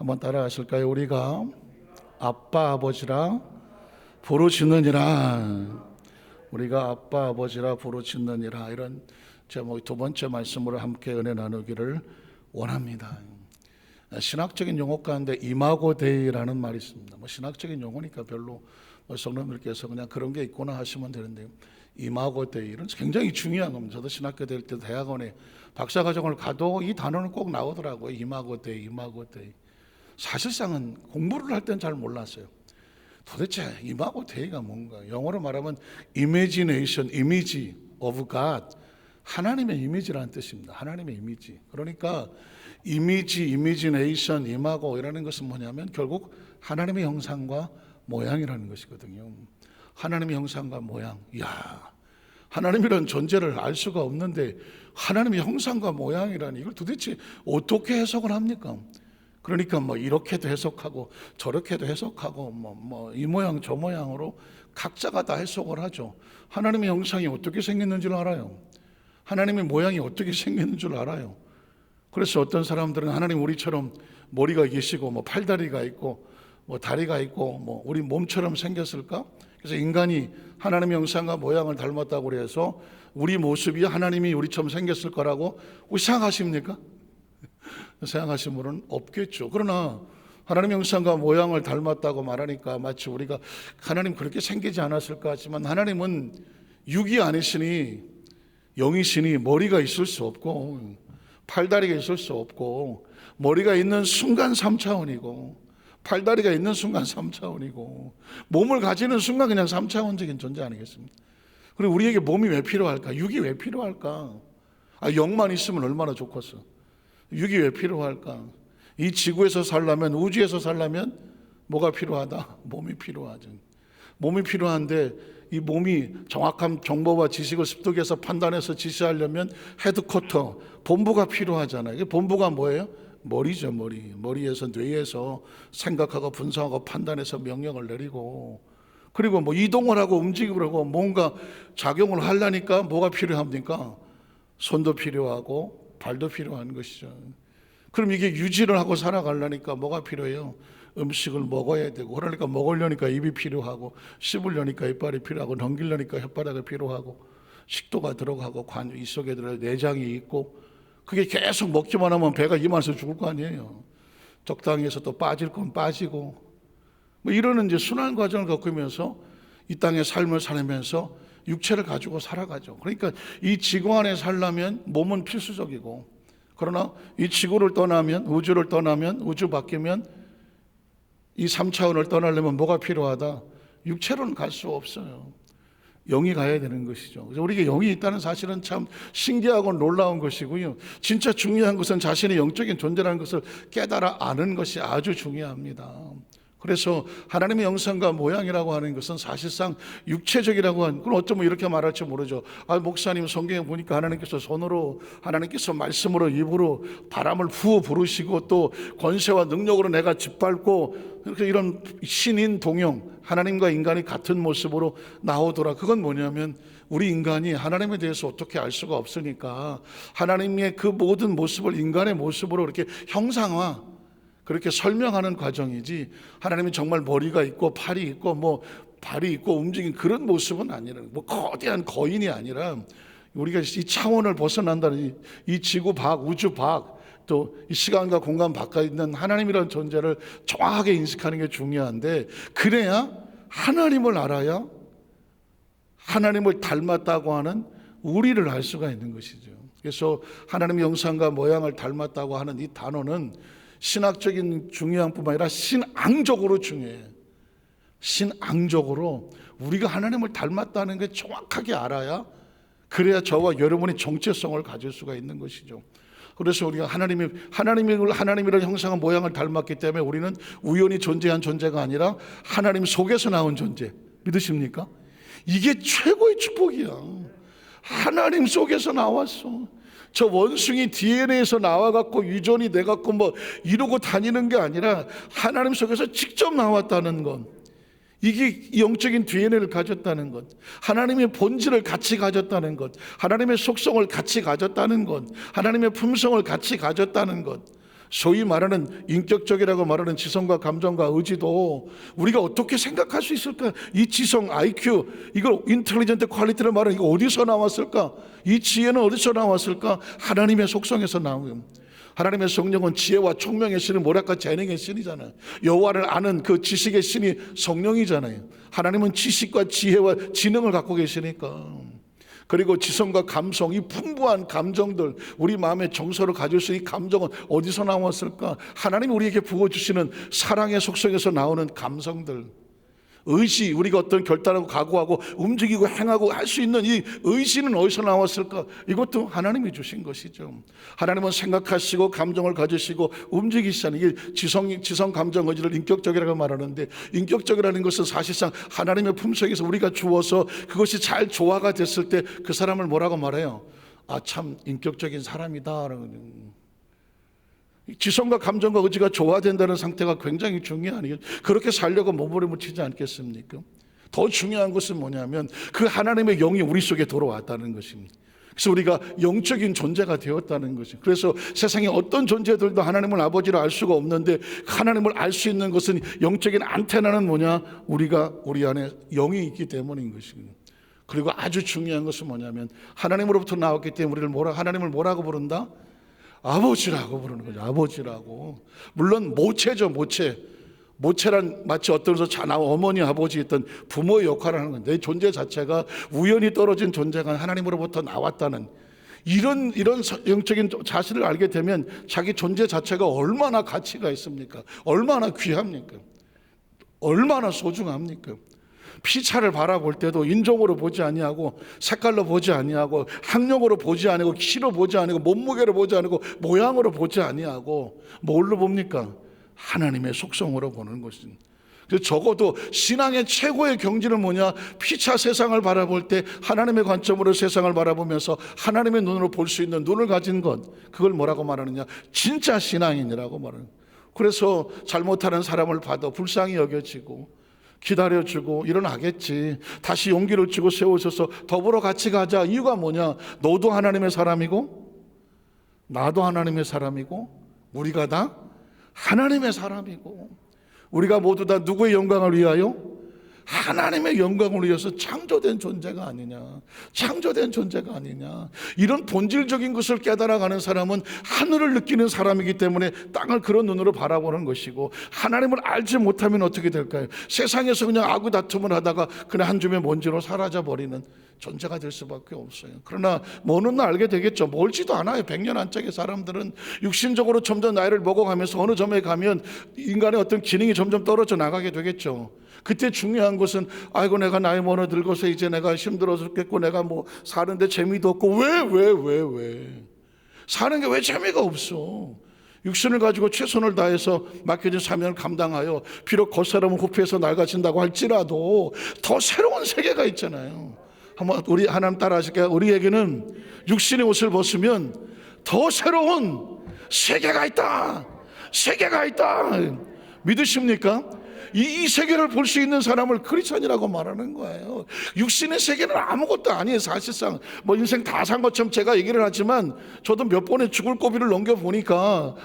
한번 따라하실까요? 우리가 아빠 아버지라 부르짖느니라. 우리가 아빠 아버지라 부르짖느니라. 이런 제목 두 번째 말씀으로 함께 은혜 나누기를 원합니다. 신학적인 용어 가운데 이마고 데이라는 말이 있습니다. 신학적인 용어니까 별로 성도님들께서 그냥 그런 게 있구나 하시면 되는데요. 이마고 데이는 굉장히 중요한 겁니다. 저도 신학교 다닐 때 대학원에 박사과정을 가도 이 단어는 꼭 나오더라고요. 이마고 데이, 이마고 데이. 사실상은 공부를 할 때는 잘 몰랐어요. 도대체 이마고 데이가 뭔가? 영어로 말하면 imagination, image of God, 하나님의 이미지라는 뜻입니다. 하나님의 이미지. 그러니까 이미지, imagination, 이마고 이라는 것은 뭐냐면 결국 하나님의 형상과 모양이라는 것이거든요. 하나님의 형상과 모양. 이야, 하나님이라는 존재를 알 수가 없는데 하나님의 형상과 모양이라니 이걸 도대체 어떻게 해석을 합니까? 그러니까 이렇게도 해석하고 저렇게도 해석하고 이 모양 저 모양으로 각자가 다 해석을 하죠. 하나님의 형상이 어떻게 생겼는 줄 알아요. 하나님의 모양이 어떻게 생겼는 줄 알아요. 그래서 어떤 사람들은 하나님 우리처럼 머리가 계시고 팔다리가 있고 다리가 있고 우리 몸처럼 생겼을까? 그래서 인간이 하나님의 형상과 모양을 닮았다고 그래서 우리 모습이 하나님이 우리처럼 생겼을 거라고 생각하십니까? 생각하시는 분은 없겠죠. 그러나 하나님의 형상과 모양을 닮았다고 말하니까 마치 우리가 하나님 그렇게 생기지 않았을까 하지만 하나님은 육이 아니시니 영이시니 머리가 있을 수 없고 팔다리가 있을 수 없고 머리가 있는 순간 3차원이고 팔다리가 있는 순간 3차원이고 몸을 가지는 순간 그냥 3차원적인 존재 아니겠습니까? 그리고 우리에게 몸이 왜 필요할까? 육이 왜 필요할까? 영만 있으면 얼마나 좋겠어. 육이 왜 필요할까? 이 지구에서 살려면, 우주에서 살려면 뭐가 필요하다? 몸이 필요하죠. 몸이 필요한데 이 몸이 정확한 정보와 지식을 습득해서 판단해서 지시하려면 헤드쿼터, 본부가 필요하잖아요. 이게 본부가 뭐예요? 머리죠, 머리. 머리에서 뇌에서 생각하고 분석하고 판단해서 명령을 내리고 그리고 이동을 하고 움직이고 하고 뭔가 작용을 하려니까 뭐가 필요합니까? 손도 필요하고 발도 필요한 것이죠. 그럼 이게 유지를 하고 살아가려니까 뭐가 필요해요? 음식을 먹어야 되고 그러니까 먹으려니까 입이 필요하고 씹으려니까 이빨이 필요하고 넘기려니까 혓바닥이 필요하고 식도가 들어가고 이 속에 들어 내장이 있고 그게 계속 먹기만 하면 배가 이만해서 죽을 거 아니에요. 적당히 해서 또 빠질 건 빠지고 이러는 이제 순환 과정을 겪으면서 이 땅의 삶을 살면서 육체를 가지고 살아가죠. 그러니까 이 지구 안에 살려면 몸은 필수적이고 그러나 이 지구를 떠나면 우주를 떠나면 우주 바뀌면 이 3차원을 떠나려면 뭐가 필요하다? 육체로는 갈 수 없어요. 영이 가야 되는 것이죠. 그래서 우리에게 영이 있다는 사실은 참 신기하고 놀라운 것이고요. 진짜 중요한 것은 자신의 영적인 존재라는 것을 깨달아 아는 것이 아주 중요합니다. 그래서 하나님의 형상과 모양이라고 하는 것은 사실상 육체적이라고 하는, 그럼 어쩌면 이렇게 말할지 모르죠. 목사님 성경에 보니까 하나님께서 손으로, 하나님께서 말씀으로, 입으로 바람을 부어 부르시고 또 권세와 능력으로 내가 짓밟고 이런 신인 동용, 하나님과 인간이 같은 모습으로 나오더라. 그건 뭐냐면 우리 인간이 하나님에 대해서 어떻게 알 수가 없으니까 하나님의 그 모든 모습을 인간의 모습으로 이렇게 형상화, 그렇게 설명하는 과정이지 하나님이 정말 머리가 있고 팔이 있고 발이 있고 움직이는 그런 모습은 아니라 거대한 거인이 아니라 우리가 이 차원을 벗어난다는 이 지구 밖, 우주 밖, 또 이 시간과 공간 바깥에 있는 하나님이라는 존재를 정확하게 인식하는 게 중요한데 그래야 하나님을 알아야 하나님을 닮았다고 하는 우리를 알 수가 있는 것이죠. 그래서 하나님의 형상과 모양을 닮았다고 하는 이 단어는 신학적인 중요한 뿐만 아니라 신앙적으로 중요해요. 신앙적으로 우리가 하나님을 닮았다는 게 정확하게 알아야 그래야 저와 여러분이 정체성을 가질 수가 있는 것이죠. 그래서 우리가 하나님이라는 형상과 모양을 닮았기 때문에 우리는 우연히 존재한 존재가 아니라 하나님 속에서 나온 존재. 믿으십니까? 이게 최고의 축복이야. 하나님 속에서 나왔어. 저 원숭이 DNA에서 나와갖고 유전이 돼갖고 이러고 다니는 게 아니라 하나님 속에서 직접 나왔다는 것, 이게 영적인 DNA를 가졌다는 것, 하나님의 본질을 같이 가졌다는 것, 하나님의 속성을 같이 가졌다는 것, 하나님의 품성을 같이 가졌다는 것, 소위 말하는 인격적이라고 말하는 지성과 감정과 의지도 우리가 어떻게 생각할 수 있을까? 이 지성, IQ, 이걸 인텔리전트 퀄리티를 말하는 이거 어디서 나왔을까? 이 지혜는 어디서 나왔을까? 하나님의 속성에서 나오는. 하나님의 성령은 지혜와 총명의 신을 뭐랄까 재능의 신이잖아요. 여호와를 아는 그 지식의 신이 성령이잖아요. 하나님은 지식과 지혜와 지능을 갖고 계시니까. 그리고 지성과 감성, 이 풍부한 감정들, 우리 마음의 정서를 가질 수 있는 감정은 어디서 나왔을까? 하나님이 우리에게 부어주시는 사랑의 속성에서 나오는 감성들. 의지, 우리가 어떤 결단하고 각오하고 움직이고 행하고 할 수 있는 이 의지는 어디서 나왔을까? 이것도 하나님이 주신 것이죠. 하나님은 생각하시고 감정을 가지시고 움직이시잖아요. 이게 지성, 감정, 의지를 인격적이라고 말하는데, 인격적이라는 것은 사실상 하나님의 품속에서 우리가 주어서 그것이 잘 조화가 됐을 때 그 사람을 뭐라고 말해요? 아, 참 인격적인 사람이다. 지성과 감정과 의지가 조화된다는 상태가 굉장히 중요하니까 그렇게 살려고 몸부림치지 않겠습니까? 더 중요한 것은 뭐냐면 그 하나님의 영이 우리 속에 들어왔다는 것입니다. 그래서 우리가 영적인 존재가 되었다는 것이죠. 그래서 세상에 어떤 존재들도 하나님을 아버지로 알 수가 없는데 하나님을 알 수 있는 것은 영적인 안테나는 뭐냐? 우리 안에 영이 있기 때문인 것입니다. 그리고 아주 중요한 것은 뭐냐면 하나님으로부터 나왔기 때문에 하나님을 뭐라고 부른다? 아버지라고 부르는 거죠. 아버지라고. 물론 모체죠. 모체란 마치 어떤 어머니 아버지 있던 부모의 역할을 하는 건데, 내 존재 자체가 우연히 떨어진 존재가 하나님으로부터 나왔다는 이런 영적인 자신을 알게 되면 자기 존재 자체가 얼마나 가치가 있습니까? 얼마나 귀합니까? 얼마나 소중합니까? 피차를 바라볼 때도 인종으로 보지 아니하고 색깔로 보지 아니하고 학력으로 보지 아니하고 키로 보지 아니하고 몸무게로 보지 아니하고 모양으로 보지 아니하고 뭘로 봅니까? 하나님의 속성으로 보는 것입니다. 그래서 적어도 신앙의 최고의 경지는 뭐냐? 피차 세상을 바라볼 때 하나님의 관점으로 세상을 바라보면서 하나님의 눈으로 볼 수 있는 눈을 가진 것, 그걸 뭐라고 말하느냐? 진짜 신앙인이라고 말하는. 그래서 잘못하는 사람을 봐도 불쌍히 여겨지고 기다려주고 일어나겠지. 다시 용기를 주고 세우셔서 더불어 같이 가자. 이유가 뭐냐? 너도 하나님의 사람이고 나도 하나님의 사람이고 우리가 다 하나님의 사람이고 우리가 모두 다 누구의 영광을 위하여? 하나님의 영광을 위해서 창조된 존재가 아니냐. 창조된 존재가 아니냐. 이런 본질적인 것을 깨달아가는 사람은 하늘을 느끼는 사람이기 때문에 땅을 그런 눈으로 바라보는 것이고, 하나님을 알지 못하면 어떻게 될까요? 세상에서 그냥 아구 다툼을 하다가 그냥 한 줌의 먼지로 사라져버리는 존재가 될 수밖에 없어요. 그러나 어느 날 알게 되겠죠. 멀지도 않아요. 100년 안짝의 사람들은 육신적으로 점점 나이를 먹어가면서 어느 점에 가면 인간의 어떤 기능이 점점 떨어져 나가게 되겠죠. 그때 중요한 것은 아이고 내가 나이 먹어 늙어서 이제 내가 힘들어서 죽겠고 내가 뭐 사는데 재미도 없고 왜 사는 게 왜 재미가 없어? 육신을 가지고 최선을 다해서 맡겨진 사명을 감당하여 비록 겉사람은 후피해서 낡아진다고 할지라도 더 새로운 세계가 있잖아요. 한번 우리 하나님 따라 하실까요? 우리에게는 육신의 옷을 벗으면 더 새로운 세계가 있다. 세계가 있다. 믿으십니까? 이 세계를 볼 수 있는 사람을 크리스천이라고 말하는 거예요. 육신의 세계는 아무것도 아니에요. 사실상 뭐 인생 다 산 것처럼 제가 얘기를 하지만 저도 몇 번의 죽을 고비를 넘겨보니까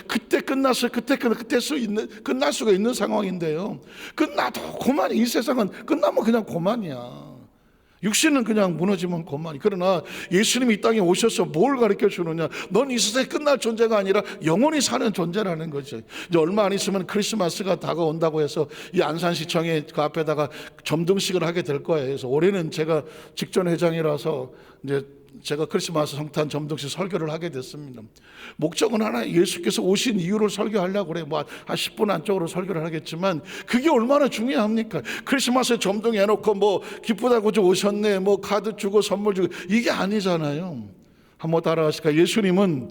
그때 끝났어요. 그때 끝날 수가 있는 상황인데요. 끝나도 그만이. 이 세상은 끝나면 그냥 그만이야. 육신은 그냥 무너지면 그만이. 그러나 예수님이 이 땅에 오셔서 뭘 가르쳐 주느냐? 넌 이 세상에 끝날 존재가 아니라 영원히 사는 존재라는 거죠. 이제 얼마 안 있으면 크리스마스가 다가온다고 해서 이 안산시청에 그 앞에다가 점등식을 하게 될 거예요. 그래서 올해는 제가 직전 회장이라서 이제 제가 크리스마스 성탄 점등식 설교를 하게 됐습니다. 목적은 하나, 예수께서 오신 이유를 설교하려고 그래요. 뭐 한 10분 안쪽으로 설교를 하겠지만 그게 얼마나 중요합니까? 크리스마스에 점등해놓고 뭐 기쁘다고 좀 오셨네, 뭐 카드 주고 선물 주고, 이게 아니잖아요. 한번 따라하실까요? 예수님은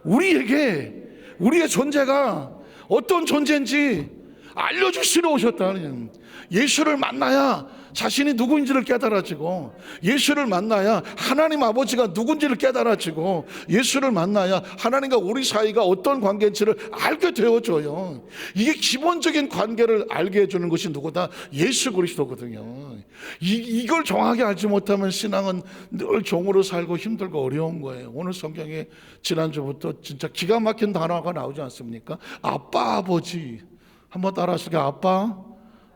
우리에게 우리의 존재가 어떤 존재인지 알려주시러 오셨다는, 예수를 만나야 자신이 누구인지를 깨달아지고, 예수를 만나야 하나님 아버지가 누군지를 깨달아지고, 예수를 만나야 하나님과 우리 사이가 어떤 관계인지를 알게 되어줘요. 이게 기본적인 관계를 알게 해주는 것이 누구다? 예수 그리스도거든요. 이걸 정확히 알지 못하면 신앙은 늘 종으로 살고 힘들고 어려운 거예요. 오늘 성경에 지난주부터 진짜 기가 막힌 단어가 나오지 않습니까? 아빠, 아버지. 한번 따라 하실게요. 아빠,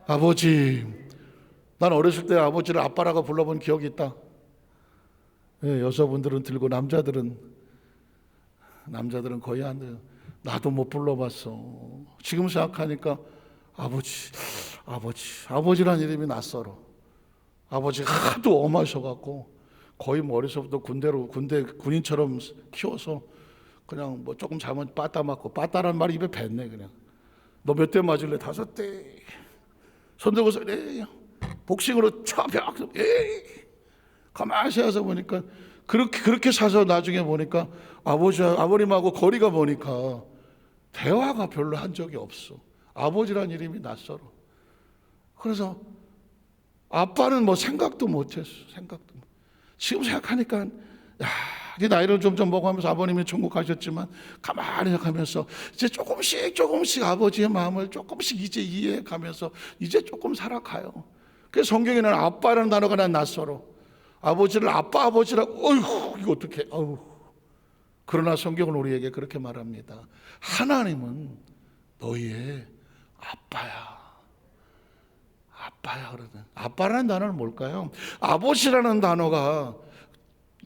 아버지. 난 어렸을 때 아버지를 아빠라고 불러본 기억이 있다. 예, 여자분들은 들고 남자들은 거의 안 돼요. 나도 못 불러봤어. 지금 생각하니까 아버지란 이름이 낯설어. 아버지가 하도 엄하셔갖고 거의 어려서부터 군인처럼 키워서 그냥 뭐 조금 잘못 빠따 맞고, 빠따란 말이 입에 뱉네. 그냥 너 몇 대 맞을래? 5대. 손 들고서 복싱으로 촥 가만히 서서 보니까 그렇게 사서 나중에 보니까 아버님하고 거리가 보니까 대화가 별로 한 적이 없어. 아버지란 이름이 낯설어. 그래서 아빠는 뭐 생각도 못했어. 지금 생각하니까 이제 나이를 점점 먹어가면서 아버님이 천국 가셨지만 가만히 생각하면서 이제 조금씩 아버지의 마음을 조금씩 이제 이해해가면서 이제 조금 살아가요. 그래서 성경에는 아빠라는 단어가 난 낯설어. 아버지를 아버지라고, 어휴, 이거 어떡해. 그러나 성경은 우리에게 그렇게 말합니다. 하나님은 너희의 아빠야. 그러든. 아빠라는 단어는 뭘까요? 아버지라는 단어가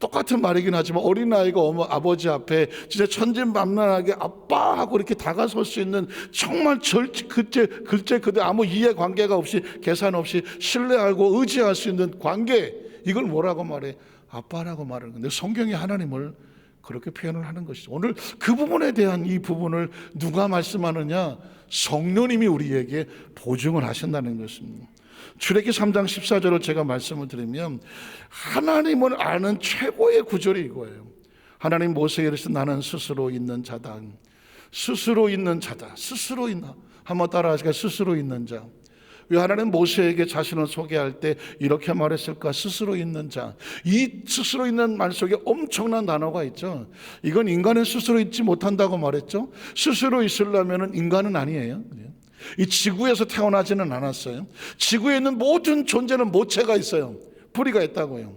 똑같은 말이긴 하지만 어린아이가 아버지 앞에 진짜 천진만만하게 아빠하고 이렇게 다가설 수 있는, 정말 글째 그대 아무 이해관계가 없이, 계산 없이 신뢰하고 의지할 수 있는 관계, 이걸 뭐라고 말해? 아빠라고 말하는 건데, 성경이 하나님을 그렇게 표현을 하는 것이죠. 오늘 그 부분에 대한 이 부분을 누가 말씀하느냐? 성령님이 우리에게 보증을 하신다는 것입니다. 출애기 3장 14절을 제가 말씀을 드리면, 하나님을 아는 최고의 구절이 이거예요. 하나님 모세에게 이르시되 나는 스스로 있는 자다. 스스로 있는 자다. 스스로 있나? 한번 따라 하시겠어요? 스스로 있는 자. 왜 하나님 모세에게 자신을 소개할 때 이렇게 말했을까? 스스로 있는 자. 이 스스로 있는 말 속에 엄청난 단어가 있죠. 이건 인간은 스스로 있지 못한다고 말했죠. 스스로 있으려면 인간은 아니에요. 이 지구에서 태어나지는 않았어요. 지구에 있는 모든 존재는 모체가 있어요. 뿌리가 있다고요.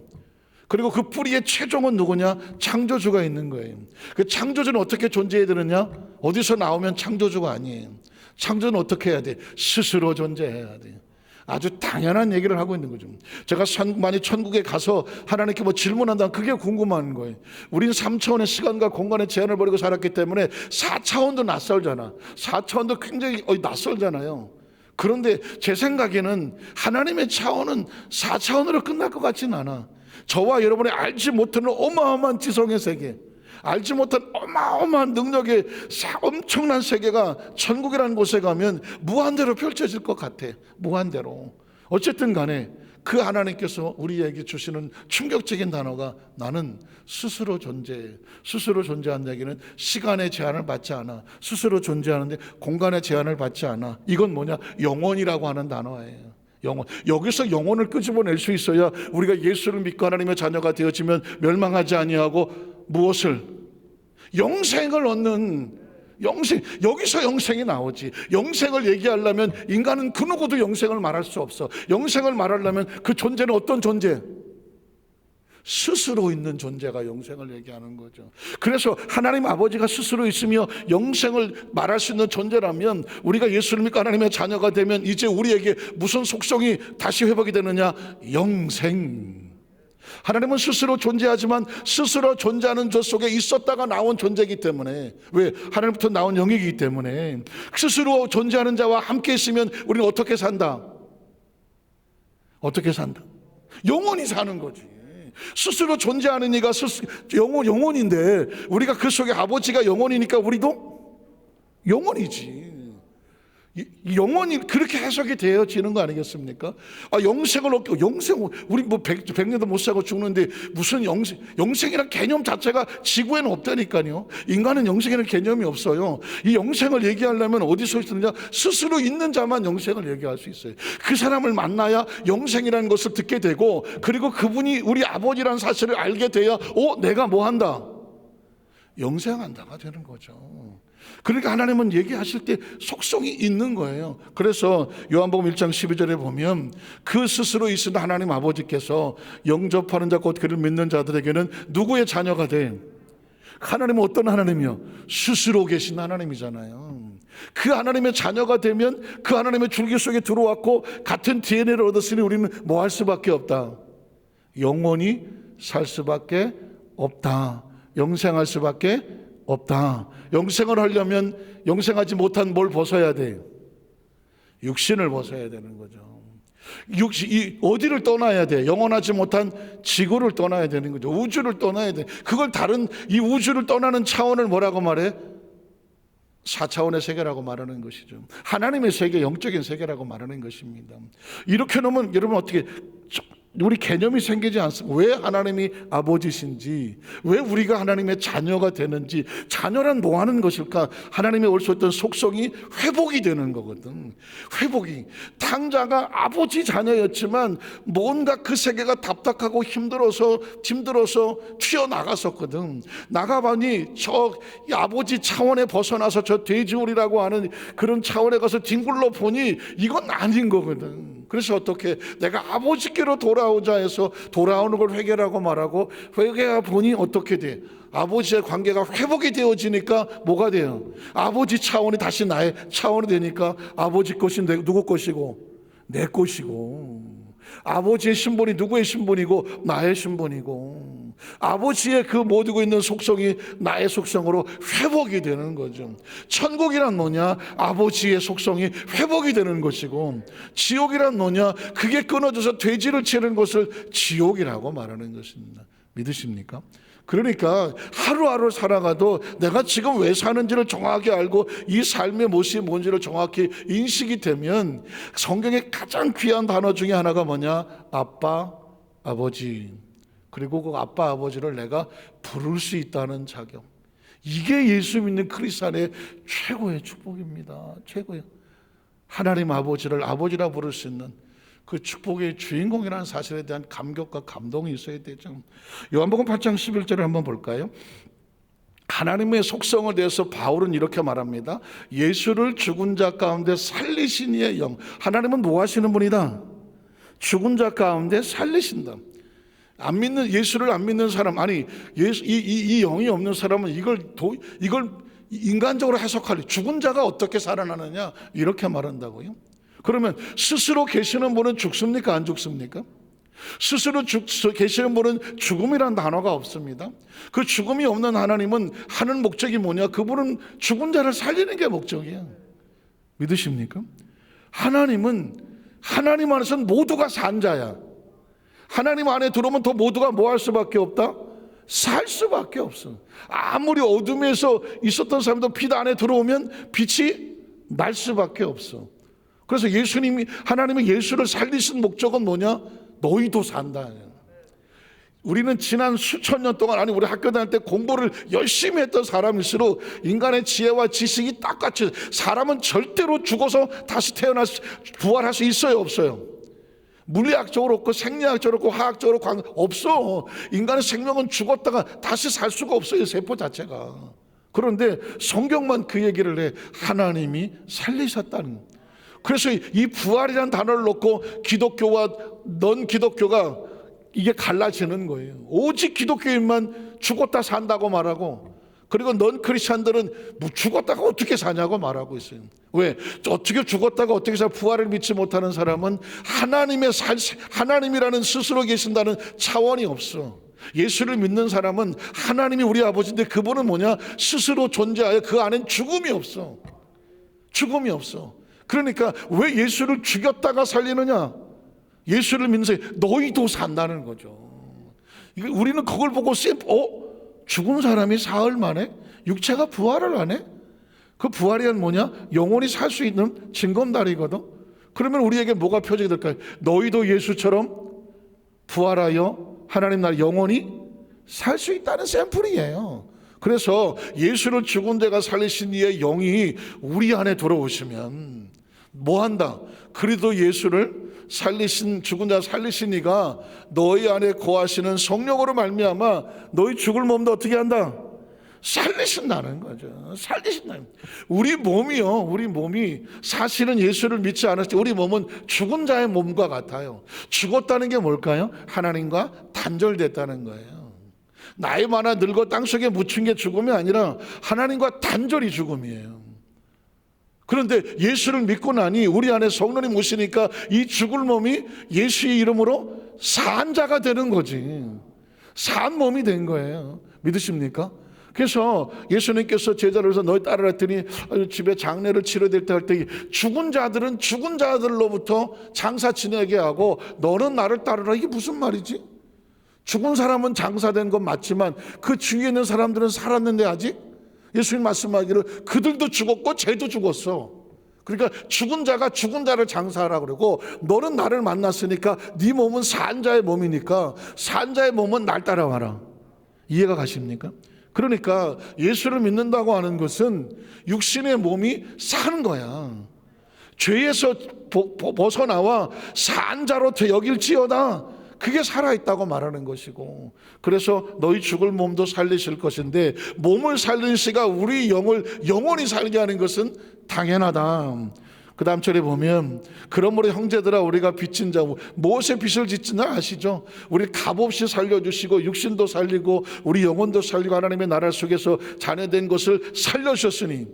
그리고 그 뿌리의 최종은 누구냐? 창조주가 있는 거예요. 그 창조주는 어떻게 존재해야 되느냐? 어디서 나오면 창조주가 아니에요. 창조는 어떻게 해야 돼? 스스로 존재해야 돼. 아주 당연한 얘기를 하고 있는 거죠. 제가 많이 천국에 가서 하나님께 뭐 질문한다면 그게 궁금한 거예요. 우린 3차원의 시간과 공간의 제한을 버리고 살았기 때문에 4차원도 낯설잖아. 4차원도 굉장히 낯설잖아요. 그런데 제 생각에는 하나님의 차원은 4차원으로 끝날 것 같지는 않아. 저와 여러분이 알지 못하는 어마어마한 지성의 세계, 알지 못한 어마어마한 능력의 엄청난 세계가 천국이라는 곳에 가면 무한대로 펼쳐질 것 같아. 무한대로. 어쨌든 간에 그 하나님께서 우리에게 주시는 충격적인 단어가 나는 스스로 존재해. 스스로 존재한다는 얘기는 시간의 제한을 받지 않아. 스스로 존재하는데 공간의 제한을 받지 않아. 이건 뭐냐? 영원이라고 하는 단어예요. 영원. 여기서 영혼을 끄집어낼 수 있어야 우리가 예수를 믿고 하나님의 자녀가 되어지면 멸망하지 아니하고 무엇을? 영생을 얻는, 영생. 여기서 영생이 나오지. 영생을 얘기하려면 인간은 그 누구도 영생을 말할 수 없어. 영생을 말하려면 그 존재는 어떤 존재? 스스로 있는 존재가 영생을 얘기하는 거죠. 그래서 하나님 아버지가 스스로 있으며 영생을 말할 수 있는 존재라면, 우리가 예수를 믿고 하나님의 자녀가 되면 이제 우리에게 무슨 속성이 다시 회복이 되느냐? 영생. 하나님은 스스로 존재하지만 스스로 존재하는 저 속에 있었다가 나온 존재이기 때문에, 왜? 하나님부터 나온 영이기 때문에 스스로 존재하는 자와 함께 있으면 우리는 어떻게 산다? 어떻게 산다? 영원히 사는 거지. 스스로 존재하는 이가 영혼인데, 우리가 그 속에 아버지가 영혼이니까 우리도 영혼이지. 영원히 그렇게 해석이 되어지는 거 아니겠습니까? 영생을 얻고, 우리 뭐 100년도 못 살고 죽는데 무슨 영생이란 개념 자체가 지구에는 없다니까요. 인간은 영생이라는 개념이 없어요. 이 영생을 얘기하려면 어디서 있느냐? 스스로 있는 자만 영생을 얘기할 수 있어요. 그 사람을 만나야 영생이라는 것을 듣게 되고, 그리고 그분이 우리 아버지라는 사실을 알게 돼야 내가 뭐 한다? 영생한다가 되는 거죠. 그러니까 하나님은 얘기하실 때 속성이 있는 거예요. 그래서 요한복음 1장 12절에 보면 그 스스로 있으신 하나님 아버지께서 영접하는 자 곧 그를 믿는 자들에게는 누구의 자녀가 돼? 하나님은 어떤 하나님이요? 스스로 계신 하나님이잖아요. 그 하나님의 자녀가 되면 그 하나님의 줄기 속에 들어왔고 같은 DNA를 얻었으니 우리는 뭐 할 수밖에 없다? 영원히 살 수밖에 없다. 영생할 수밖에 없다. 영생을 하려면 영생하지 못한 뭘 벗어야 돼? 육신을 벗어야 되는 거죠. 어디를 떠나야 돼? 영원하지 못한 지구를 떠나야 되는 거죠. 우주를 떠나야 돼. 그걸 다른 이 우주를 떠나는 차원을 뭐라고 말해? 4차원의 세계라고 말하는 것이죠. 하나님의 세계, 영적인 세계라고 말하는 것입니다. 이렇게 놓으면 여러분 어떻게 우리 개념이 생기지 않습니다. 왜 하나님이 아버지신지, 왜 우리가 하나님의 자녀가 되는지, 자녀란 뭐 하는 것일까? 하나님의 올 수 있던 속성이 회복이 되는 거거든. 회복이. 탕자가 아버지 자녀였지만 뭔가 그 세계가 답답하고 힘들어서 튀어나갔었거든. 나가보니 저 아버지 차원에 벗어나서 저 돼지우리라고 하는 그런 차원에 가서 뒹굴러 보니 이건 아닌 거거든. 그래서 어떻게 내가 아버지께로 돌아오자 해서 돌아오는 걸 회개라고 말하고, 회개해 보니 어떻게 돼? 아버지의 관계가 회복이 되어지니까 뭐가 돼요? 아버지 차원이 다시 나의 차원이 되니까 아버지 것이 누구 것이고? 내 것이고. 아버지의 신분이 누구의 신분이고? 나의 신분이고. 아버지의 그 모두고 있는 속성이 나의 속성으로 회복이 되는 거죠. 천국이란 뭐냐? 아버지의 속성이 회복이 되는 것이고, 지옥이란 뭐냐? 그게 끊어져서 돼지를 치는 것을 지옥이라고 말하는 것입니다. 믿으십니까? 그러니까 하루하루 살아가도 내가 지금 왜 사는지를 정확히 알고 이 삶의 모습이 뭔지를 정확히 인식이 되면, 성경의 가장 귀한 단어 중에 하나가 뭐냐? 아빠, 아버지. 그리고 그 아빠, 아버지를 내가 부를 수 있다는 자격. 이게 예수 믿는 크리스찬의 최고의 축복입니다. 최고의. 하나님 아버지를 아버지라 부를 수 있는 그 축복의 주인공이라는 사실에 대한 감격과 감동이 있어야 되죠. 요한복음 8장 11절을 한번 볼까요? 하나님의 속성을 대해서 바울은 이렇게 말합니다. 예수를 죽은 자 가운데 살리신 이의 영. 하나님은 뭐 하시는 분이다? 죽은 자 가운데 살리신다. 예수를 안 믿는 사람, 아니 이 영이 없는 사람은 이걸 인간적으로 해석할, 죽은 자가 어떻게 살아나느냐 이렇게 말한다고요. 그러면 스스로 계시는 분은 죽습니까? 안 죽습니까? 스스로 계시는 분은 죽음이라는 단어가 없습니다. 그 죽음이 없는 하나님은 하는 목적이 뭐냐? 그분은 죽은 자를 살리는 게 목적이에요. 믿으십니까? 하나님은 하나님 안에서는 모두가 산 자야. 하나님 안에 들어오면 더 모두가 뭐 할 수밖에 없다? 살 수밖에 없어. 아무리 어둠에서 있었던 사람도 빛 안에 들어오면 빛이 날 수밖에 없어. 그래서 하나님이 예수를 살리신 목적은 뭐냐? 너희도 산다. 우리는 지난 수천 년 동안, 아니 우리 학교 다닐 때 공부를 열심히 했던 사람일수록 인간의 지혜와 지식이 똑같이, 사람은 절대로 죽어서 다시 부활할 수 있어요, 없어요? 물리학적으로 없고 생리학적으로 없고 화학적으로 없어. 인간의 생명은 죽었다가 다시 살 수가 없어요, 세포 자체가. 그런데 성경만 그 얘기를 해. 하나님이 살리셨다는 거예요. 그래서 이 부활이라는 단어를 놓고 기독교와 넌 기독교가 이게 갈라지는 거예요. 오직 기독교인만 죽었다 산다고 말하고, 그리고 넌 크리스찬들은 뭐 죽었다가 어떻게 사냐고 말하고 있어요. 왜? 어떻게 죽었다가 어떻게 사? 부활을 믿지 못하는 사람은 하나님이라는 스스로 계신다는 차원이 없어. 예수를 믿는 사람은 하나님이 우리 아버지인데 그분은 뭐냐? 스스로 존재하여 그 안엔 죽음이 없어. 죽음이 없어. 그러니까 왜 예수를 죽였다가 살리느냐? 예수를 믿는 사람이 너희도 산다는 거죠. 우리는 그걸 보고 죽은 사람이 사흘 만에 육체가 부활을 안 해? 그 부활이란 뭐냐? 영원히 살 수 있는 징검다리거든. 그러면 우리에게 뭐가 표적이 될까요? 너희도 예수처럼 부활하여 하나님 나라 영원히 살 수 있다는 샘플이에요. 그래서 예수를 죽은 자가 살리신 이의 영이 우리 안에 들어오시면 뭐한다? 그리도 예수를 살리신, 죽은 자 살리신 이가 너희 안에 거하시는 성령으로 말미암아 너희 죽을 몸도 어떻게 한다? 살리신다는 거죠. 살리신다는. 우리 몸이 사실은 예수를 믿지 않을 때 우리 몸은 죽은 자의 몸과 같아요. 죽었다는 게 뭘까요? 하나님과 단절됐다는 거예요. 나이 많아 늙어 땅속에 묻힌 게 죽음이 아니라 하나님과 단절이 죽음이에요. 그런데 예수를 믿고 나니 우리 안에 성령님 오시니까 이 죽을 몸이 예수의 이름으로 산 자가 되는 거지. 산 몸이 된 거예요. 믿으십니까? 그래서 예수님께서 제자를 해서 너희 따르라 했더니 집에 장례를 치러야 될 때 할 때 죽은 자들은 죽은 자들로부터 장사 지내게 하고 너는 나를 따르라. 이게 무슨 말이지? 죽은 사람은 장사된 건 맞지만 그 주위에 있는 사람들은 살았는데 아직 예수님 말씀하기를 그들도 죽었고 쟤도 죽었어. 그러니까 죽은 자가 죽은 자를 장사하라 그러고 너는 나를 만났으니까 네 몸은 산 자의 몸이니까 산 자의 몸은 날 따라와라. 이해가 가십니까? 그러니까 예수를 믿는다고 하는 것은 육신의 몸이 사는 거야. 죄에서 벗어나와 산 자로 여길지어다. 그게 살아있다고 말하는 것이고, 그래서 너희 죽을 몸도 살리실 것인데 몸을 살리시가 우리 영을 영원히 살게 하는 것은 당연하다. 그 다음 절에 보면 그러므로 형제들아 우리가 빚진 자 무엇의 빚을 짓지는 아시죠? 우리 값없이 살려주시고 육신도 살리고 우리 영혼도 살리고 하나님의 나라 속에서 자녀된 것을 살려주셨으니,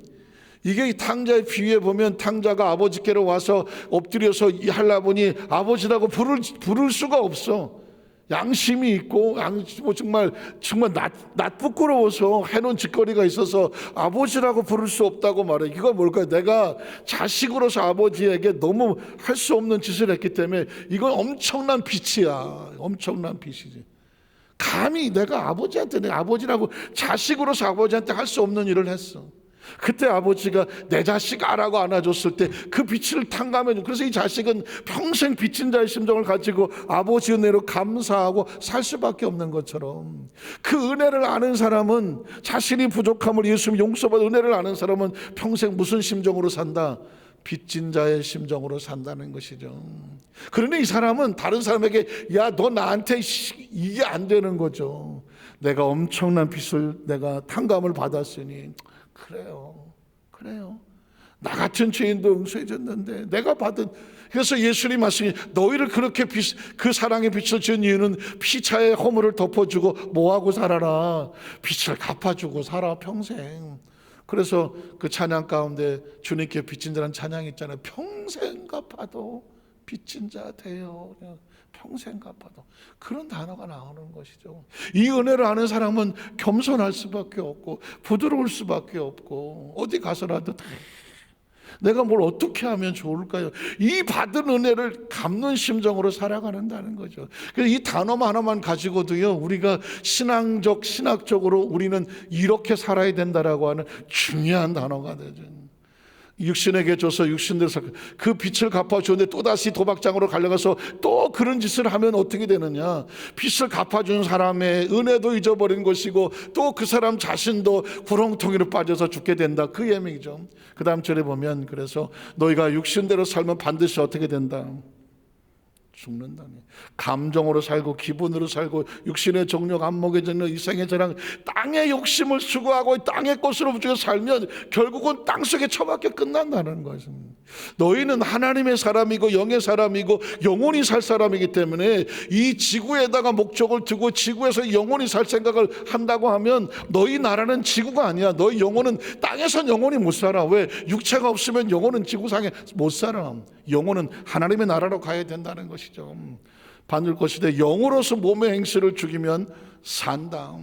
이게 이 탕자의 비유에 보면 탕자가 아버지께로 와서 엎드려서 하려보니 아버지라고 부를 수가 없어. 양심이 있고 정말 낯 부끄러워서 해놓은 짓거리가 있어서 아버지라고 부를 수 없다고 말해. 이거 뭘까요? 내가 자식으로서 아버지에게 너무 할 수 없는 짓을 했기 때문에 이건 엄청난 빚이야. 엄청난 빚이지. 감히 내가 아버지한테, 내 아버지라고 자식으로서 아버지한테 할 수 없는 일을 했어. 그때 아버지가 내 자식 아라고 안아줬을 때 그 빚을 탕감해줘. 그래서 이 자식은 평생 빚진 자의 심정을 가지고 아버지 은혜로 감사하고 살 수밖에 없는 것처럼, 그 은혜를 아는 사람은, 자신이 부족함을 예수님 용서받은 은혜를 아는 사람은 평생 무슨 심정으로 산다? 빚진 자의 심정으로 산다는 것이죠. 그러니 이 사람은 다른 사람에게 야 너 나한테 이게 안 되는 거죠. 내가 엄청난 빚을 내가 탕감을 받았으니 그래요. 나 같은 죄인도 응수해 줬는데 내가 받은. 그래서 예수님 말씀이 너희를 그렇게 그 사랑의 빛을 지은 이유는 피차의 허물을 덮어주고 뭐하고 살아라? 빛을 갚아주고 살아 평생. 그래서 그 찬양 가운데 주님께 빚진 자라는 찬양 있잖아요. 평생 갚아도 빚진 자 돼요. 평생 갚아도. 그런 단어가 나오는 것이죠. 이 은혜를 아는 사람은 겸손할 수밖에 없고 부드러울 수밖에 없고 어디 가서라도 내가 뭘 어떻게 하면 좋을까요? 이 받은 은혜를 갚는 심정으로 살아가는다는 거죠. 그래서 이 단어만 하나만 가지고도요, 우리가 신학적으로 우리는 이렇게 살아야 된다라고 하는 중요한 단어가 되죠. 육신에게 줘서 육신대로 그 빚을 갚아주는데 또다시 도박장으로 갈려가서 또 그런 짓을 하면 어떻게 되느냐? 빚을 갚아준 사람의 은혜도 잊어버린 것이고 또 그 사람 자신도 구렁텅이로 빠져서 죽게 된다. 그 예명이죠. 그 다음 절에 보면 그래서 너희가 육신대로 살면 반드시 어떻게 된다? 죽는다니. 감정으로 살고 기분으로 살고 육신의 정욕, 안목의 정욕, 이생의 자랑, 땅의 욕심을 추구하고 땅의 것으로 붙여 살면 결국은 땅속에 처박혀 끝난다는 것입니다. 너희는 하나님의 사람이고 영의 사람이고 영원히 살 사람이기 때문에 이 지구에다가 목적을 두고 지구에서 영원히 살 생각을 한다고 하면 너희 나라는 지구가 아니야. 너희 영혼은 땅에선 영원히 못 살아. 왜? 육체가 없으면 영혼은 지구상에 못 살아. 영혼은 하나님의 나라로 가야 된다는 것이죠. 받을 것이되 영으로서 몸의 행실을 죽이면 산다.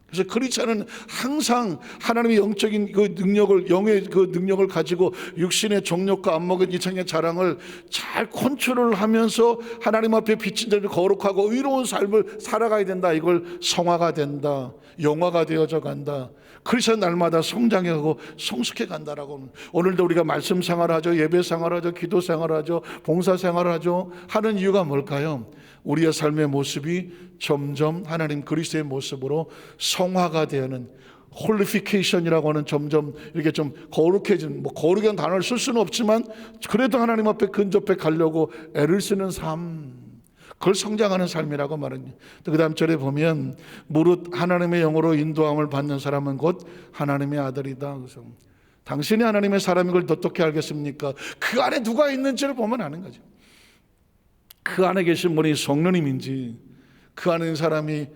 그래서 크리스찬은 항상 하나님의 영적인 그 능력을, 영의 그 능력을 가지고 육신의 정욕과 안목의 이상의 자랑을 잘 컨트롤을 하면서 하나님 앞에 비친 자를 거룩하고 의로운 삶을 살아가야 된다. 이걸 성화가 된다, 영화가 되어져 간다. 그래서 날마다 성장해가고 성숙해 간다라고. 오늘도 우리가 말씀 생활하죠, 예배 생활하죠, 기도 생활하죠, 봉사 생활하죠 하는 이유가 뭘까요? 우리의 삶의 모습이 점점 하나님 그리스도의 모습으로 성화가 되는, 홀리피케이션이라고 하는, 점점 이렇게 좀 거룩해진, 뭐 거룩한 단어를 쓸 수는 없지만 그래도 하나님 앞에 근접해 가려고 애를 쓰는 삶, 그걸 성장하는 삶이라고 말합니다. 그 다음 절에 보면 무릇 하나님의 영으로 인도함을 받는 사람은 곧 하나님의 아들이다. 그래서 당신이 하나님의 사람인 걸 어떻게 알겠습니까? 그 안에 누가 있는지를 보면 아는 거죠. 그 안에 계신 분이 성령님인지, 그 안에 있는 사람이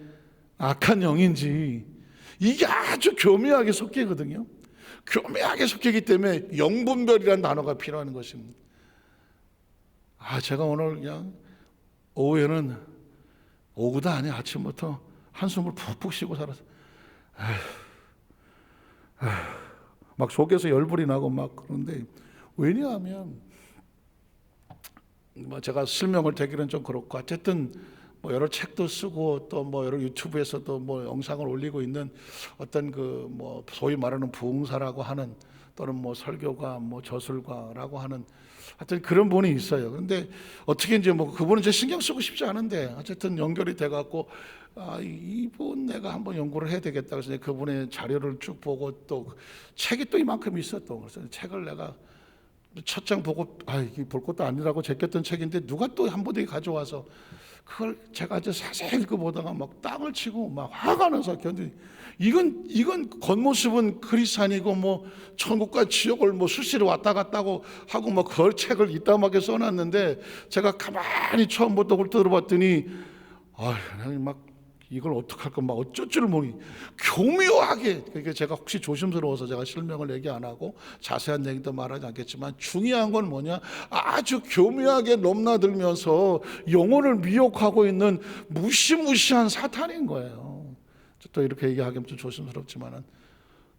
악한 영인지, 이게 아주 교묘하게 섞이거든요. 교묘하게 섞이기 때문에 영분별이라는 단어가 필요한 것입니다. 제가 오늘 그냥 오후에는, 오후도 아니야, 아침부터 한숨을 푹푹 쉬고 살아서 막 속에서 열불이 나고 막 그런데, 왜냐하면 뭐 제가 설명을 되기는 좀 그렇고, 어쨌든 뭐 여러 책도 쓰고 또 뭐 여러 유튜브에서도 뭐 영상을 올리고 있는 어떤 그 뭐 소위 말하는 부흥사라고 하는, 또는 뭐 설교가 뭐 저술가라고 하는 하여튼 그런 분이 있어요. 그런데 어떻게 이제 뭐 그분은 제 신경 쓰고 싶지 않은데 어쨌든 연결이 돼 갖고 이분 내가 한번 연구를 해야 되겠다. 그래서 그분의 자료를 쭉 보고 또 책이 또 이만큼 있었던, 그래서 책을 내가 첫 장 보고 이게 볼 것도 아니라고 제꼈던 책인데 누가 또 한 부대기 가져와서 그걸 제가 이제 자세히 읽어보다가 막 땅을 치고 막 화가 나서 이건 겉모습은 그리스도인이고 뭐 천국과 지옥을 뭐 수시로 왔다 갔다 하고 뭐 그 책을 이따하게 써놨는데, 제가 가만히 처음부터 그걸 들어봤더니 막 이걸 어떡할까 막 어쩔 줄 모르니 교묘하게, 그게 제가 혹시 조심스러워서 제가 실명을 얘기 안 하고 자세한 얘기도 말하지 않겠지만, 중요한 건 뭐냐, 아주 교묘하게 넘나들면서 영혼을 미혹하고 있는 무시무시한 사탄인 거예요. 또 이렇게 얘기하기는 좀 조심스럽지만은,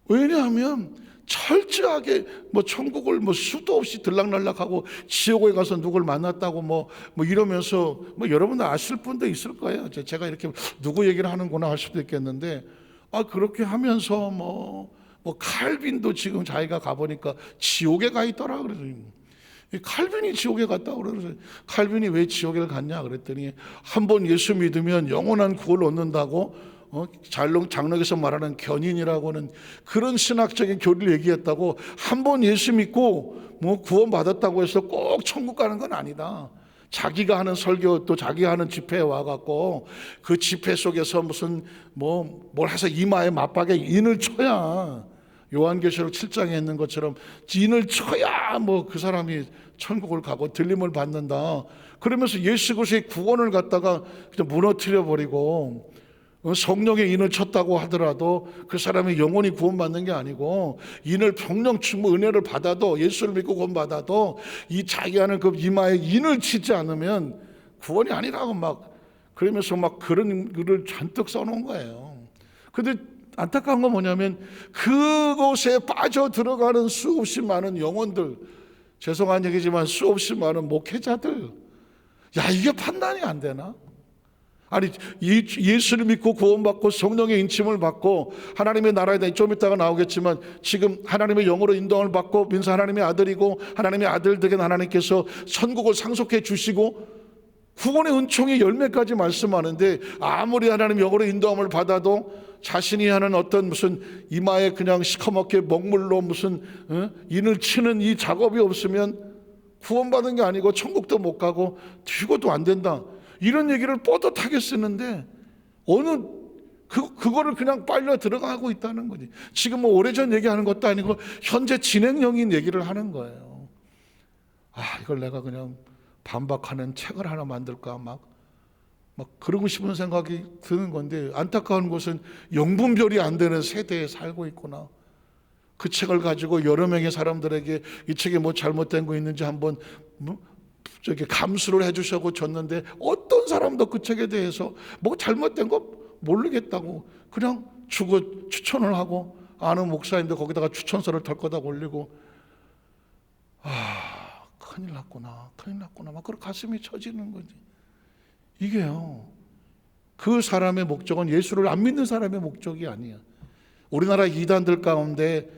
왜냐하면 철저하게 뭐 천국을 뭐 수도 없이 들락날락하고 지옥에 가서 누굴 만났다고 뭐 이러면서, 뭐 여러분들 아실 분도 있을 거예요. 제가 이렇게 누구 얘기를 하는구나 할 수도 있겠는데, 그렇게 하면서 뭐 칼빈도 지금 자기가 가보니까 지옥에 가 있더라. 그래서 칼빈이 지옥에 갔다고 그래서, 칼빈이 왜 지옥에 갔냐 그랬더니, 한 번 예수 믿으면 영원한 구원을 얻는다고 장로에서 말하는 견인이라고 하는 그런 신학적인 교리를 얘기했다고, 한 번 예수 믿고 뭐 구원 받았다고 해서 꼭 천국 가는 건 아니다. 자기가 하는 설교, 또 자기가 하는 집회에 와갖고 그 집회 속에서 무슨 뭘 해서 이마에 맞박에 인을 쳐야, 요한계시록 7장에 있는 것처럼 인을 쳐야 뭐 그 사람이 천국을 가고 들림을 받는다. 그러면서 예수 그리스도의 구원을 갖다가 그냥 무너뜨려 버리고, 성령의 인을 쳤다고 하더라도 그 사람이 영원히 구원받는 게 아니고, 인을 평령 충무 은혜를 받아도, 예수를 믿고 구원받아도 이 자기 하는 그 이마에 인을 치지 않으면 구원이 아니라고 막 그러면서 막 그런 글을 잔뜩 써놓은 거예요. 근데 안타까운 건 뭐냐면, 그곳에 빠져 들어가는 수없이 많은 영혼들, 죄송한 얘기지만 수없이 많은 목회자들, 이게 판단이 안 되나? 아니, 예수를 믿고 구원받고 성령의 인침을 받고 하나님의 나라에 대해 좀 이따가 나오겠지만, 지금 하나님의 영으로 인도함을 받고 민사 하나님의 아들이고, 하나님의 아들들에게 하나님께서 천국을 상속해 주시고 구원의 은총의 열매까지 말씀하는데, 아무리 하나님 영으로 인도함을 받아도 자신이 하는 어떤 무슨 이마에 그냥 시커멓게 먹물로 무슨 인을 치는 이 작업이 없으면 구원받은 게 아니고 천국도 못 가고 튀고도 안 된다, 이런 얘기를 떳떳하게 쓰는데, 그거를 그냥 빨려 들어가고 있다는 거지. 지금 뭐 오래전 얘기하는 것도 아니고 현재 진행형인 얘기를 하는 거예요. 이걸 내가 그냥 반박하는 책을 하나 만들까 막 그러고 싶은 생각이 드는 건데, 안타까운 것은 영분별이 안 되는 세대에 살고 있구나. 그 책을 가지고 여러 명의 사람들에게 이 책에 뭐 잘못된 거 있는지 한번 감수를 해주셔고 줬는데, 어떤 사람도 그 책에 대해서 뭐 잘못된 거 모르겠다고 그냥 추천을 하고, 아는 목사님도 거기다가 추천서를 덜거다 올리고, 큰일 났구나 막 그런 가슴이 처지는 거지. 이게요, 그 사람의 목적은 예수를 안 믿는 사람의 목적이 아니야. 우리나라 이단들 가운데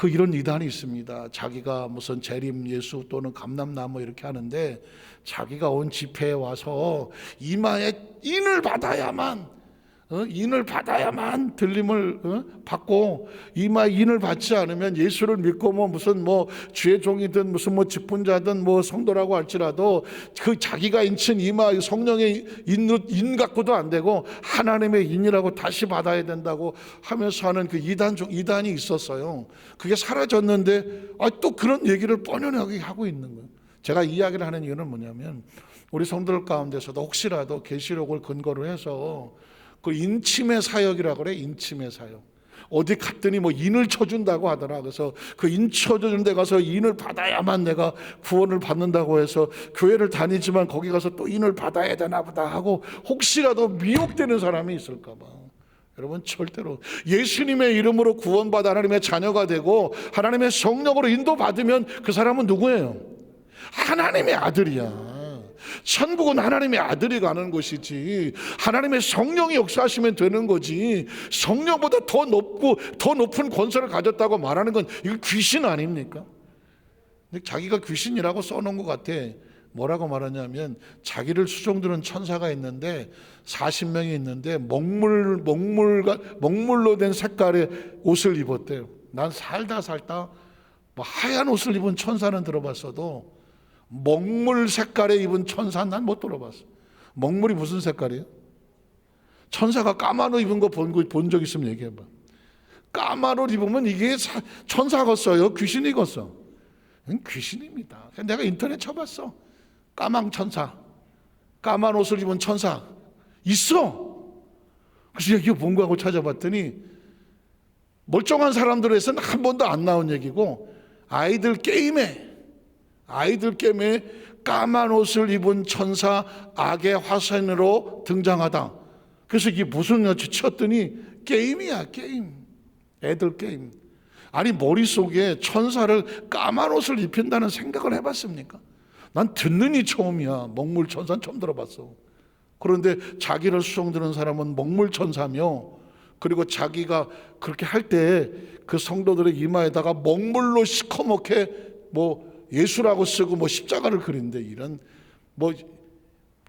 이런 이단이 있습니다. 자기가 무슨 재림 예수 또는 감람나무 이렇게 하는데, 자기가 온 집회에 와서 이마에 인을 받아야만 들림을 받고, 이마에 인을 받지 않으면 예수를 믿고 무슨 주의 종이든 무슨 직분자든 성도라고 할지라도 그 자기가 인친 이마 성령의 인 갖고도 안 되고 하나님의 인이라고 다시 받아야 된다고 하면서 하는 그 이단이 있었어요. 그게 사라졌는데 또 그런 얘기를 뻔연하게 하고 있는 거예요. 제가 이 이야기를 하는 이유는 뭐냐면, 우리 성도들 가운데서도 혹시라도 계시록을 근거로 해서 그 인침의 사역이라고 그래. 인침의 사역. 어디 갔더니 인을 쳐준다고 하더라. 그래서 그 인 쳐주는 데 가서 인을 받아야만 내가 구원을 받는다고 해서 교회를 다니지만 거기 가서 또 인을 받아야 되나 보다 하고 혹시라도 미혹되는 사람이 있을까 봐. 여러분, 절대로 예수님의 이름으로 구원받아 하나님의 자녀가 되고 하나님의 성령으로 인도받으면 그 사람은 누구예요? 하나님의 아들이야. 천국은 하나님의 아들이 가는 곳이지, 하나님의 성령이 역사하시면 되는 거지. 성령보다 더 높고 더 높은 권세를 가졌다고 말하는 건 이거 귀신 아닙니까? 근데 자기가 귀신이라고 써놓은 것 같아. 뭐라고 말하냐면, 자기를 수종드는 천사가 있는데 40명이 있는데 먹물로 된 색깔의 옷을 입었대요. 난 살다 하얀 옷을 입은 천사는 들어봤어도 먹물 색깔의 입은 천사는 난 못 들어봤어. 먹물이 무슨 색깔이에요? 천사가 까만 옷 입은 거 본 적 있으면 얘기해봐. 까만 옷 입으면 이게 천사겠어요? 귀신이겠어? 귀신입니다. 내가 인터넷 쳐봤어. 까만 천사, 까만 옷을 입은 천사 있어. 그래서 이게 뭔가 하고 찾아봤더니 멀쩡한 사람들에서는 한 번도 안 나온 얘기고, 아이들 게임에 까만 옷을 입은 천사 악의 화신으로 등장하다. 그래서 이게 무슨 여치 쳤더니 게임이야, 게임. 애들 게임. 아니, 머릿속에 천사를 까만 옷을 입힌다는 생각을 해봤습니까? 난 듣는 이 처음이야. 먹물 천사는 처음 들어봤어. 그런데 자기를 수종드는 사람은 먹물 천사며, 그리고 자기가 그렇게 할 때 그 성도들의 이마에다가 먹물로 시커멓게 예수라고 쓰고 십자가를 그린대. 이런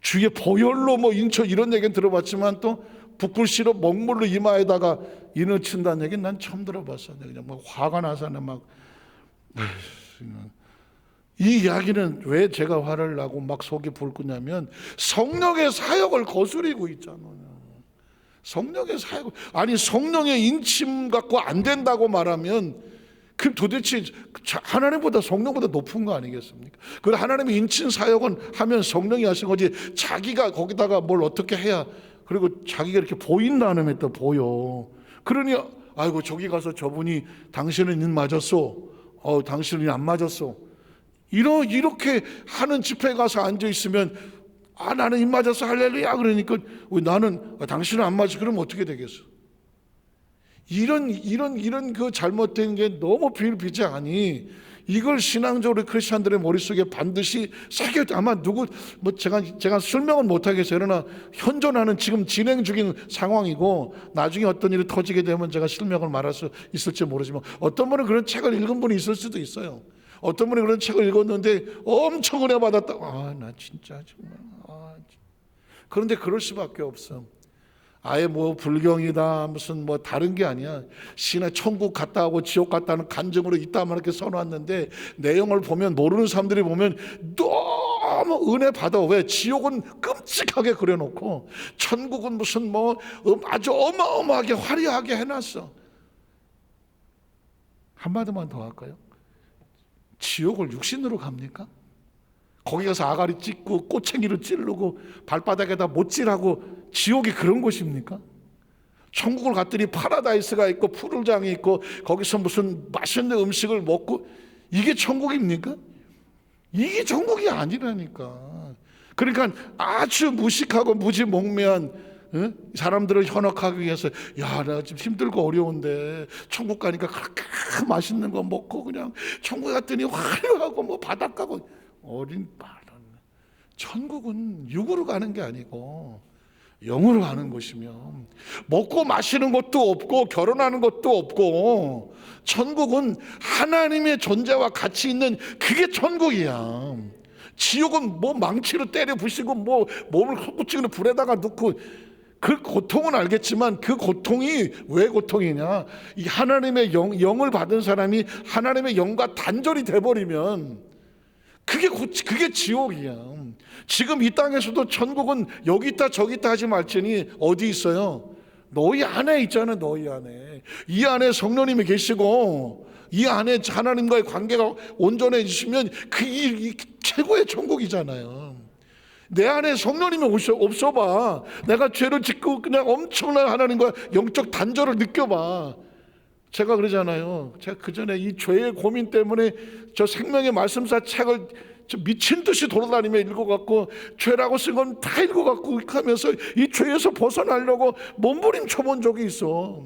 주위에 보혈로 인쳐 이런 얘기는 들어봤지만, 또 붓글씨로 먹물로 이마에다가 인을 친다는 얘기는 난 처음 들어봤어. 그냥 화가 나서 이 이야기는 왜 제가 화를 나고 속이 불끄냐면, 성령의 사역을 거스리고 있잖아요. 성령의 사역, 아니 성령의 인침 갖고 안 된다고 말하면 그 도대체 하나님보다 성령보다 높은 거 아니겠습니까? 그 하나님의 인친 사역은 하면 성령이 하신 거지, 자기가 거기다가 뭘 어떻게 해야, 그리고 자기가 이렇게 보인다는 게 또 보여. 그러니 아이고 저기 가서 저분이 당신은 인 맞았어, 당신은 인 안 맞았어, 이렇게 하는 집회에 가서 앉아 있으면 나는 인 맞았어 할렐루야 그러니까 나는 당신은 안 맞아, 그러면 어떻게 되겠어? 이런 그 잘못된 게 너무 비일비재하니, 이걸 신앙적으로 크리스천들의 머릿속에 반드시 새겨. 아마 제가 설명은 못하겠어요. 그러나 현존하는 지금 진행 중인 상황이고, 나중에 어떤 일이 터지게 되면 제가 설명을 말할 수 있을지 모르지만, 어떤 분은 그런 책을 읽은 분이 있을 수도 있어요. 어떤 분이 그런 책을 읽었는데 엄청 은혜 받았다. 나 진짜 정말 그런데 그럴 수밖에 없어. 아예 불경이다 무슨 다른 게 아니야. 신의 천국 갔다 오고 지옥 갔다는 간증으로 이따만 이렇게 써놨는데, 내용을 보면 모르는 사람들이 보면 너무 은혜 받아. 왜? 지옥은 끔찍하게 그려놓고 천국은 무슨 아주 어마어마하게 화려하게 해놨어. 한마디만 더 할까요? 지옥을 육신으로 갑니까? 거기 가서 아가리 찢고 꼬챙이로 찌르고 발바닥에다 못질하고 지옥이 그런 곳입니까? 천국을 갔더니 파라다이스가 있고 푸르장이 있고 거기서 무슨 맛있는 음식을 먹고, 이게 천국입니까? 이게 천국이 아니라니까. 그러니까 아주 무식하고 무지몽매한 사람들을 현혹하기 위해서, 나 지금 힘들고 어려운데 천국 가니까 그렇게 맛있는 거 먹고 그냥 천국 갔더니 화려하고 바닷가고, 어린 말은. 천국은 육으로 가는 게 아니고 영으로 가는 것이며, 먹고 마시는 것도 없고 결혼하는 것도 없고, 천국은 하나님의 존재와 같이 있는 그게 천국이야. 지옥은 뭐 망치로 때려 부시고 뭐 몸을 헛구치고 불에다가 넣고, 그 고통은 알겠지만 그 고통이 왜 고통이냐, 이 하나님의 영을 받은 사람이 하나님의 영과 단절이 돼버리면 그게 지옥이야. 지금 이 땅에서도 천국은 여기 있다 저기 있다 하지 말지니 어디 있어요? 너희 안에 있잖아. 너희 안에. 이 안에 성령님이 계시고 이 안에 하나님과의 관계가 온전해지시면 이 최고의 천국이잖아요. 내 안에 성령님이 없어봐. 내가 죄를 짓고 그냥 엄청난 하나님과 영적 단절을 느껴봐. 제가 그러잖아요. 제가 그전에 이 죄의 고민 때문에 저 생명의 말씀사 책을 미친 듯이 돌아다니며 읽어갖고, 죄라고 쓴 건 다 읽어갖고 하면서 이 죄에서 벗어나려고 몸부림쳐본 적이 있어.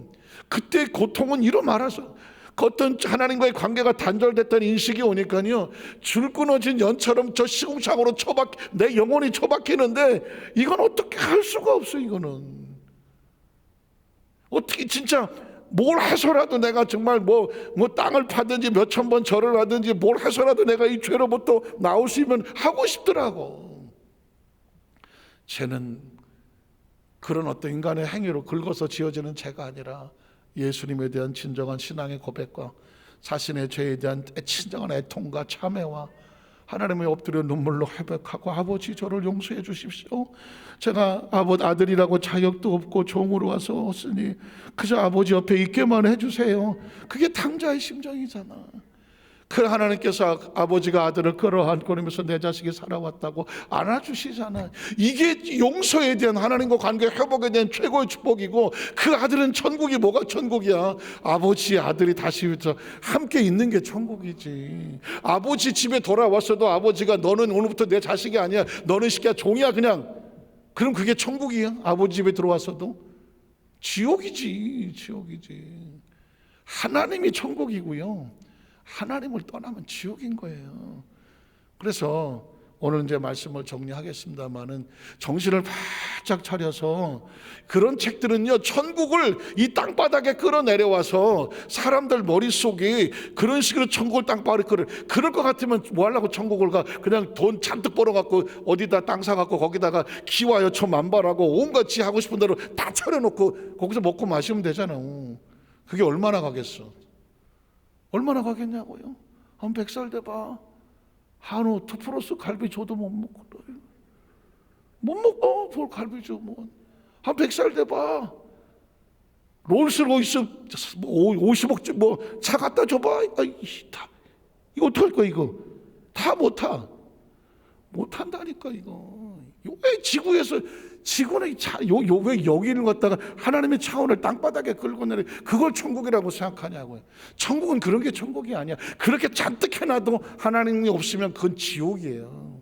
그때 고통은 이로 말아서 어떤 하나님과의 관계가 단절됐다는 인식이 오니까요, 줄 끊어진 연처럼 저 시궁창으로 내 영혼이 처박히는데, 이건 어떻게 할 수가 없어. 이거는 어떻게 진짜 뭘 해서라도 내가 정말 뭐 땅을 파든지 몇천 번 절을 하든지 뭘 해서라도 내가 이 죄로부터 나올 수 있으면 하고 싶더라고. 죄는 그런 어떤 인간의 행위로 긁어서 지어지는 죄가 아니라 예수님에 대한 진정한 신앙의 고백과 자신의 죄에 대한 진정한 애통과 참회와 하나님의 엎드려 눈물로 회백하고, 아버지 저를 용서해 주십시오. 제가 아들이라고 자격도 없고 종으로 와서 왔으니 그저 아버지 옆에 있게만 해주세요. 그게 탕자의 심정이잖아. 그 하나님께서 아버지가 아들을 끌어안고 그러면서 내 자식이 살아왔다고 안아주시잖아. 이게 용서에 대한 하나님과 관계 회복에 대한 최고의 축복이고, 그 아들은 천국이 뭐가 천국이야? 아버지 아들이 다시 함께 있는 게 천국이지. 아버지 집에 돌아왔어도 아버지가 너는 오늘부터 내 자식이 아니야, 너는 시키야 종이야 그냥, 그럼 그게 천국이야? 아버지 집에 들어왔어도? 지옥이지. 하나님이 천국이고요, 하나님을 떠나면 지옥인 거예요. 그래서 오늘 이제 말씀을 정리하겠습니다만은, 정신을 바짝 차려서, 그런 책들은요 천국을 이 땅바닥에 끌어내려와서 사람들 머릿속에 그런 식으로 천국을 땅바닥에 그럴 것 같으면 뭐 하려고 천국을 가? 그냥 돈 잔뜩 벌어갖고 어디다 땅 사갖고 거기다가 기와 여초 만발하고 온갖 지 하고 싶은 대로 다 차려놓고 거기서 먹고 마시면 되잖아. 그게 얼마나 가겠어? 얼마나 가겠냐고요? 한 100살 돼봐. 한우 2플러스 갈비 줘도 못 먹고, 뭘 갈비 줘. 한 100살 돼봐. 롤스로이스 50억 뭐 차 갖다 줘봐. 이거 어떡할 거야? 이거 다 못한다니까. 이거 왜 지구는 왜 여기를 갖다가 하나님의 차원을 땅바닥에 끌고 내려, 그걸 천국이라고 생각하냐고요. 천국은 그런 게 천국이 아니야. 그렇게 잔뜩 해놔도 하나님이 없으면 그건 지옥이에요.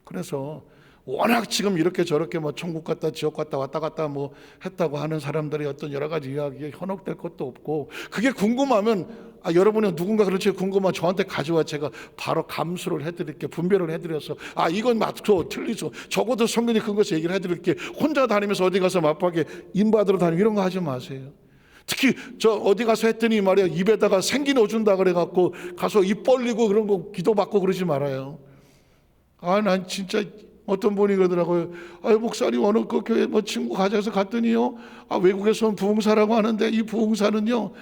그래서 워낙 지금 이렇게 저렇게 뭐 천국 갔다 지옥 갔다 왔다 갔다 뭐 했다고 하는 사람들이 어떤 여러 가지 이야기에 현혹될 것도 없고, 그게 궁금하면 여러분이 누군가 그렇지 궁금하면 저한테 가져와 제가 바로 감수를 해드릴게, 분별을 해드려서 이건 맞고 틀리죠, 적어도 성경이 큰 것을 얘기를 해드릴게. 혼자 다니면서 어디 가서 맞박에 임받으러 다니고 이런 거 하지 마세요. 특히 저 어디 가서 했더니 말이야, 입에다가 생기 넣어준다 그래갖고 가서 입 벌리고 그런 거 기도받고 그러지 말아요. 난 진짜 어떤 분이 그러더라고요. 목사님 어느 그 교회 뭐 친구 가져서 갔더니요, 외국에서 온 부흥사라고 하는데 이 부흥사는요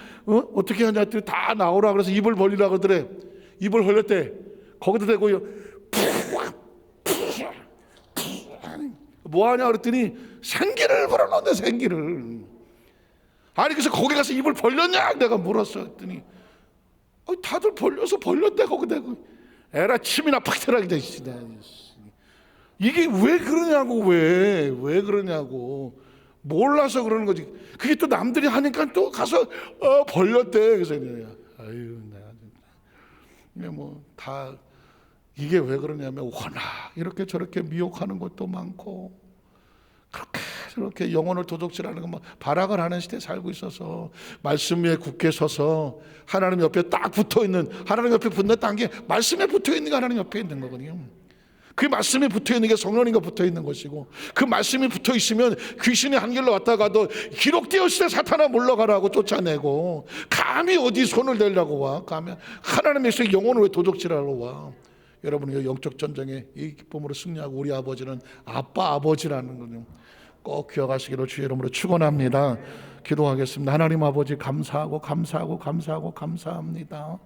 어떻게 하냐 했더니 다 나오라 그래서 입을 벌리라 그러더래. 입을 벌렸대. 거기다 대고요 뭐 하냐 그랬더니 생기를 불어넣는데, 생기를. 그래서 거기 가서 입을 벌렸냐 내가 물었어. 했더니 다들 벌렸대. 거기 대고 에라 침이나 팍 들어가게 돼. 이게 왜 그러냐고. 왜 그러냐고. 몰라서 그러는 거지. 그게 또 남들이 하니까 또 가서 벌렸대. 그래서 내가 다 이게 왜 그러냐면, 워낙 이렇게 저렇게 미혹하는 것도 많고, 그렇게 저렇게 영혼을 도둑질하는 거 발악을 하는 시대에 살고 있어서, 말씀 위에 굳게 서서 하나님 옆에 딱 붙어있는, 하나님 옆에 붙는다는 게 말씀에 붙어있는 게 하나님 옆에 있는 거거든요. 그 말씀이 붙어있는 게 성령님과 붙어있는 것이고, 그 말씀이 붙어있으면 귀신이 한 길로 왔다가도 기록되었을 때 사탄아 물러가라고 쫓아내고, 감히 어디 손을 대려고 와? 감히 하나님의 영혼을 왜 도둑질하러 와? 여러분이 영적 전쟁에 이 기쁨으로 승리하고 우리 아버지는 아빠 아버지라는 것을 꼭 기억하시기를 주의 이름으로 축원합니다. 기도하겠습니다. 하나님 아버지 감사하고 감사합니다.